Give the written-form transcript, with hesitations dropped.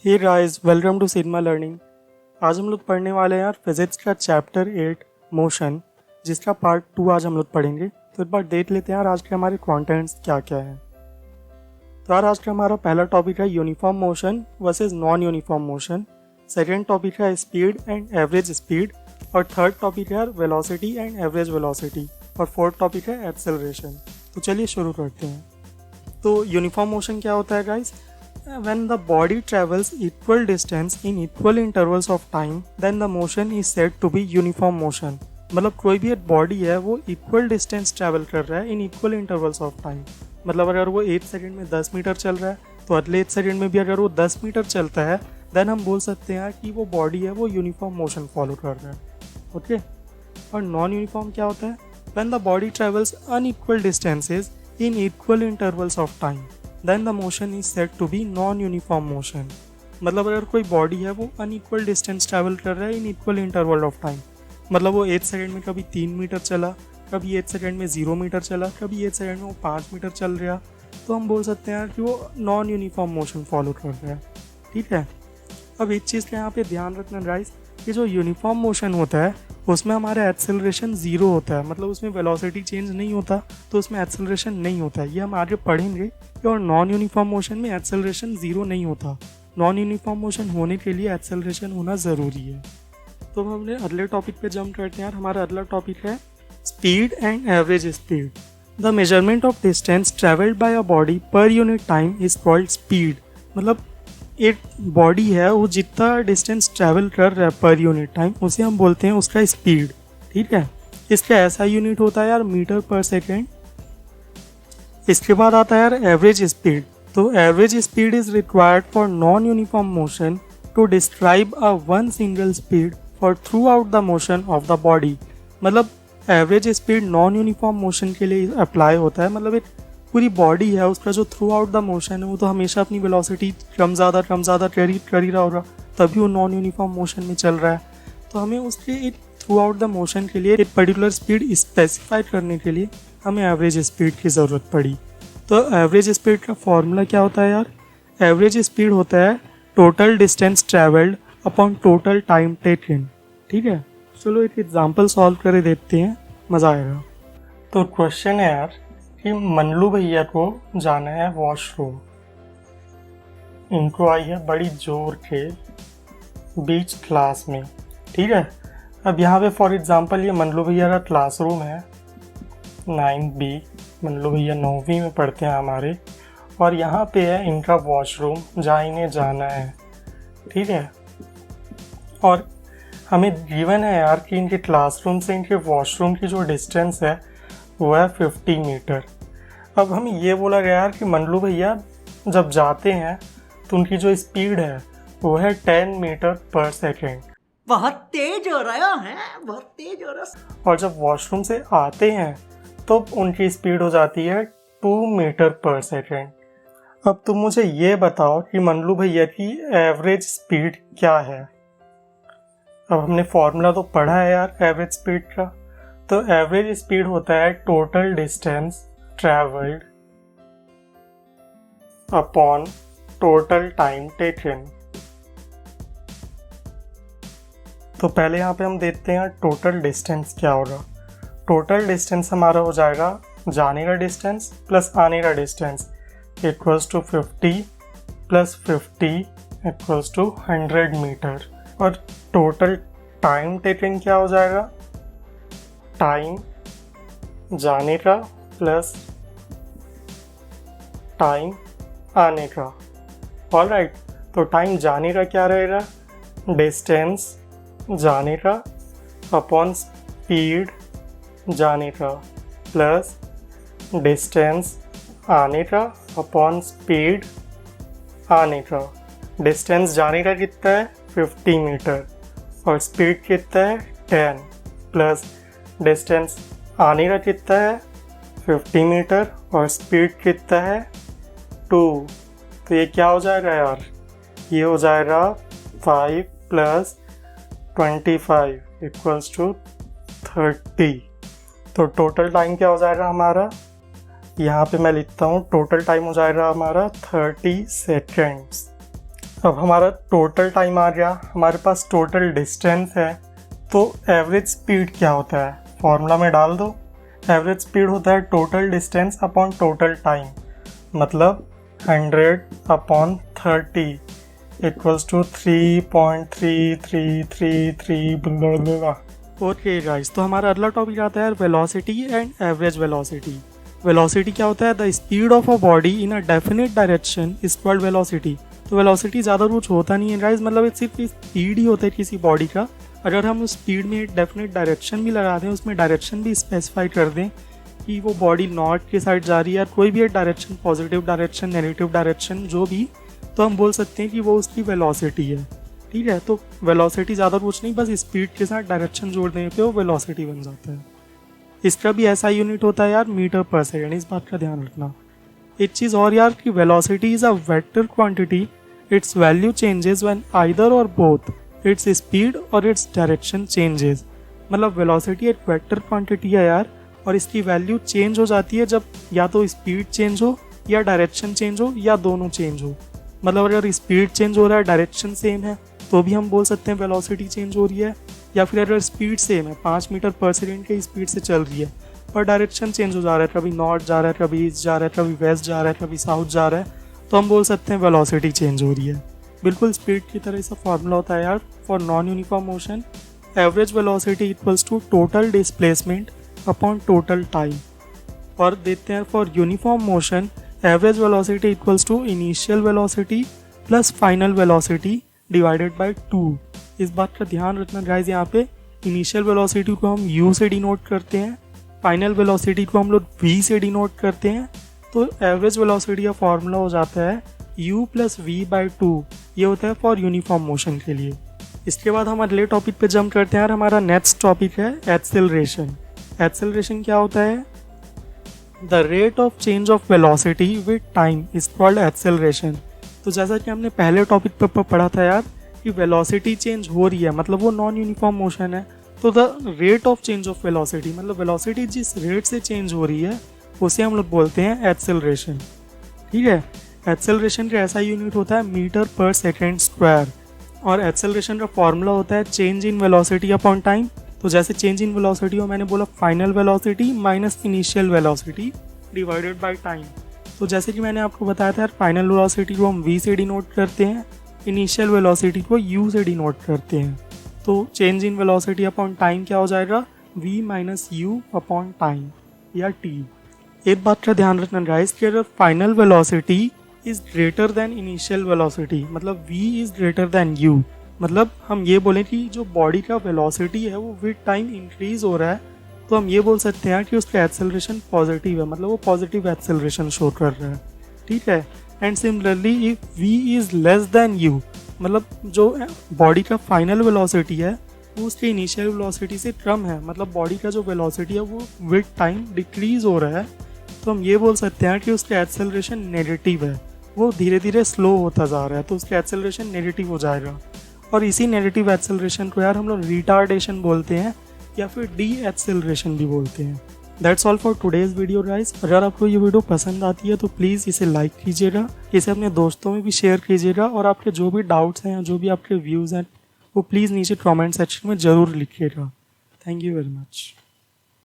Hey guys, welcome to sigma learning. आज हम लोग पढ़ने वाले हैं यार फिजिक्स का चैप्टर 8 मोशन, जिसका पार्ट 2 आज हम लोग पढ़ेंगे। तो एक बार देख लेते हैं यार आज के हमारे कंटेंट्स क्या क्या हैं। तो यार आज का हमारा पहला टॉपिक है uniform motion versus non uniform motion. Second topic है स्पीड एंड एवरेज स्पीड। और थर्ड टॉपिक है यार वेलोसिटी एंड एवरेज वेलोसिटी। और फोर्थ टॉपिक है एक्सेलरेशन। तो चलिए शुरू करते हैं। तो यूनिफॉर्म मोशन क्या होता है guys? When the body travels equal distance in equal intervals of time, then the motion is said to be uniform motion. मतलब कोई भी एक बॉडी है वो इक्वल डिस्टेंस ट्रैवल कर रहा है in equal intervals of time. मतलब अगर वो 8 सेकंड में 10 मीटर चल रहा है तो अगले 8 सेकंड में भी अगर वो 10 मीटर चलता है देन हम बोल सकते हैं कि वो बॉडी है वो यूनिफॉर्म मोशन फॉलो कर रहा है। ओके। और नॉन यूनिफॉर्म क्या होता है? When the body travels unequal distances in equal intervals of time, then the motion is said to be non-uniform motion. मतलब अगर कोई बॉडी है वो अनइक्वल डिस्टेंस ट्रैवल कर रहा है in equal interval of time, मतलब वो 8 सेकंड में कभी 3 मीटर चला, कभी 8 सेकंड में 0 मीटर चला, कभी 8 सेकंड में वो 5 मीटर चल रहा, तो हम बोल सकते हैं कि वो नॉन यूनिफॉर्म मोशन फॉलो कर रहा है। ठीक है। अब एक चीज़ का यहाँ पे ध्यान रखना गाइस कि जो यूनिफॉर्म मोशन होता है उसमें हमारा एक्सेलरेशन ज़ीरो होता है, मतलब उसमें वेलोसिटी चेंज नहीं होता, तो उसमें एक्सेलरेशन नहीं होता है। ये हम आगे पढ़ेंगे कि और नॉन यूनिफॉर्म मोशन में एक्सेलरेशन ज़ीरो नहीं होता। नॉन यूनिफॉर्म मोशन होने के लिए एक्सेलरेशन होना ज़रूरी है। तो हम अपने अगले टॉपिक पे जंप करते हैं यार। हमारा अगला टॉपिक है speed and average speed. The measurement of distance travelled by a body per unit time is called speed. मतलब एक बॉडी है वो जितना डिस्टेंस ट्रैवल कर रहा है पर यूनिट टाइम उसे हम बोलते हैं उसका स्पीड। ठीक है। इसका ऐसा यूनिट होता है यार मीटर पर सेकेंड। इसके बाद आता है यार एवरेज स्पीड। तो average speed is required for non uniform motion to describe a one single speed for throughout the motion of the body. मतलब average speed non uniform motion के लिए अप्लाई होता है। मतलब एक पूरी बॉडी है उसका जो थ्रू आउट द मोशन है वो तो हमेशा अपनी वेलोसिटी कम ज़्यादा कर ही रहा होगा, तभी वो नॉन यूनिफॉर्म मोशन में चल रहा है। तो हमें उसके एक थ्रू आउट द मोशन के लिए एक पर्टिकुलर स्पीड स्पेसिफाई करने के लिए हमें एवरेज स्पीड की ज़रूरत पड़ी। तो एवरेज स्पीड का फॉर्मूला क्या होता है यार? एवरेज स्पीड होता है total distance travelled upon total time taken. ठीक है। चलो एक एग्जाम्पल सॉल्व कर देखते हैं, मज़ा आएगा। तो क्वेश्चन है यार कि मन्नू भैया को जाना है वॉशरूम। इनको आई है बड़ी जोर के बीच क्लास में। ठीक है। अब यहाँ पे फॉर एग्जांपल ये मन्नू भैया का क्लासरूम है 9B। मन्नू भैया 9वीं में पढ़ते हैं हमारे, और यहाँ पे है इनका वॉशरूम जहाँ इन्हें जाना है। ठीक है। और हमें गिवन है यार कि इनके क्लासरूम से इनके वॉशरूम की जो डिस्टेंस है वो है 50 मीटर। अब हमें ये बोला गया यार कि मन्नू भैया जब जाते हैं तो उनकी जो स्पीड है वो है 10 मीटर पर सेकेंड। बहुत तेज हो रहा है, बहुत तेज हो रहा है। और जब वॉशरूम से आते हैं तो उनकी स्पीड हो जाती है 2 मीटर पर सेकेंड। अब तुम मुझे ये बताओ कि मन्नू भैया की एवरेज स्पीड क्या है? अब हमने फॉर्मूला तो पढ़ा है यार एवरेज स्पीड का। तो एवरेज स्पीड होता है total distance travelled upon total time taken. तो पहले यहाँ पे हम देखते हैं टोटल डिस्टेंस क्या होगा। टोटल डिस्टेंस हमारा हो जाएगा जाने का डिस्टेंस प्लस आने का distance equals to 50 plus 50 equals to 100 metre. और टोटल टाइम टेकन क्या हो जाएगा? टाइम जाने का प्लस टाइम आने का। ऑलराइट। तो टाइम जाने का क्या रहेगा? डिस्टेंस जाने का अपॉन स्पीड जाने का प्लस डिस्टेंस आने का अपॉन स्पीड आने का। डिस्टेंस जाने का कितना है? 50 मीटर और स्पीड कितना है? 10 प्लस डिस्टेंस आने का कितना है? 50 मीटर और स्पीड कितना है? 2। तो ये क्या हो जाएगा यार? ये हो जाएगा 5 प्लस 25 इक्वल्स टू 30। तो टोटल टाइम क्या हो जाएगा हमारा? यहाँ पे मैं लिखता हूँ टोटल टाइम हो जाएगा हमारा 30 सेकेंड्स। अब हमारा टोटल टाइम आ गया, हमारे पास टोटल डिस्टेंस है, तो एवरेज स्पीड क्या होता है फॉर्मूला में डाल दो। एवरेज स्पीड होता है total distance upon total time, मतलब 100 upon 30 equals to 3.3333। Okay guys, तो हमारा अगला टॉपिक आता है velocity and average velocity. Velocity क्या होता है? The speed of a body in a definite direction is called velocity. तो वेलोसिटी ज़्यादा कुछ होता नहीं है गाइस, मतलब सिर्फ स्पीड ही होता है किसी बॉडी का। अगर हम उस स्पीड में एक डेफिनेट डायरेक्शन भी लगा दें, उसमें डायरेक्शन भी स्पेसिफाई कर दें कि वो बॉडी नॉर्थ की साइड जा रही है, कोई भी एक direction, positive direction, negative direction, जो भी, तो हम बोल सकते हैं कि वो उसकी वेलोसिटी है। ठीक है, तो वेलोसिटी ज़्यादा कुछ नहीं, बस स्पीड के साथ डायरेक्शन जोड़ देने पे वो वेलोसिटी बन जाता है। इसका भी ऐसा यूनिट होता है यार, मीटर पर सेकेंड, इस बात का ध्यान रखना। एक चीज़ और यार कि velocity is a vector quantity, it's value changes when either और बोथ इट्स स्पीड और इट्स डायरेक्शन चेंजेस। मतलब वेलोसिटी एक वेक्टर क्वांटिटी है यार, और इसकी वैल्यू चेंज हो जाती है जब या तो स्पीड चेंज हो या डायरेक्शन चेंज हो या दोनों चेंज हो। मतलब अगर स्पीड चेंज हो रहा है, डायरेक्शन सेम है, तो भी हम बोल सकते हैं वेलोसिटी चेंज हो रही है। या फिर अगर स्पीड सेम है, 5 मीटर पर सेकेंड की स्पीड से चल रही है, पर डायरेक्शन चेंज हो जा रहा है, कभी नॉर्थ जा रहा है, कभी ईस्ट जा रहा है, कभी वेस्ट जा रहा है, कभी साउथ जा रहा है, तो हम बोल सकते हैं वेलोसिटी चेंज हो रही है। बिल्कुल स्पीड की तरह इसका फॉर्मूला होता है यार for non uniform motion, average velocity equals to total displacement upon total time. और देते हैं for uniform motion, average velocity equals to initial velocity plus final velocity divided by 2। इस बात का ध्यान रखना गाइस, यहाँ पे इनिशियल वेलोसिटी को हम u से डिनोट करते हैं, फाइनल वेलोसिटी को हम लोग v से डिनोट करते हैं। तो एवरेज वेलोसिटी का फॉर्मूला हो जाता है u प्लस वी बाई 2। ये होता है फॉर यूनिफॉर्म मोशन के लिए। इसके बाद हम अगले टॉपिक पे जंप करते हैं, हमारा नेक्स्ट टॉपिक है एक्सेलरेशन। एक्सेलरेशन क्या होता है? The rate of change of velocity with time is called acceleration. तो जैसा कि हमने पहले टॉपिक पे पढ़ा था यार कि वेलोसिटी चेंज हो रही है, मतलब वो नॉन यूनिफॉर्म मोशन है, तो the rate of change of velocity, मतलब वेलोसिटी जिस रेट से चेंज हो रही है उसे हम लोग बोलते हैं एक्सेलरेशन। ठीक है, एक्सेलरेशन का ऐसा यूनिट होता है मीटर पर सेकेंड स्क्वायर, और एक्सेलरेशन का फॉर्मूला होता है change in velocity upon time. तो जैसे चेंज इन वेलोसिटी हो, मैंने बोला final velocity minus initial velocity divided by time. तो जैसे कि मैंने आपको बताया था यार, फाइनल वेलोसिटी को हम v से डिनोट करते हैं, इनिशियल वेलोसिटी को u से डिनोट करते हैं। तो change in velocity upon time क्या हो जाएगा? v minus you upon time या t। एक बात का ध्यान रखना गाइस कि अगर final velocity is greater than initial velocity, मतलब v is greater than u, मतलब हम ये बोलें कि जो बॉडी का वेलोसिटी है वो विद टाइम इंक्रीज हो रहा है, तो हम ये बोल सकते हैं कि उसका एक्सेलरेशन पॉजिटिव है, मतलब वो पॉजिटिव एक्सेलरेशन शो कर रहा है। ठीक है, and similarly if v is less than u, मतलब जो बॉडी का फाइनल वेलोसिटी है वो उसके इनिशियल वेलोसिटी से कम है, मतलब बॉडी का जो वेलोसिटी है वो विद टाइम डिक्रीज हो रहा है, तो हम ये बोल सकते हैं कि उसका एक्सेलरेशन नेगेटिव है, वो धीरे धीरे स्लो होता जा रहा है, तो उसका एक्सेलरेशन नेगेटिव हो जाएगा। और इसी नेगेटिव एक्सेलरेशन को यार हम लोग रिटार्डेशन बोलते हैं या फिर डी एक्सेलरेशन भी बोलते हैं। That's all for today's video guys. अगर आपको ये वीडियो पसंद आती है तो प्लीज़ इसे लाइक कीजिएगा, इसे अपने दोस्तों में भी शेयर कीजिएगा, और आपके जो भी डाउट्स हैं, जो भी आपके व्यूज़ हैं, वो प्लीज़ नीचे कमेंट सेक्शन में ज़रूर लिखिएगा। Thank you very much.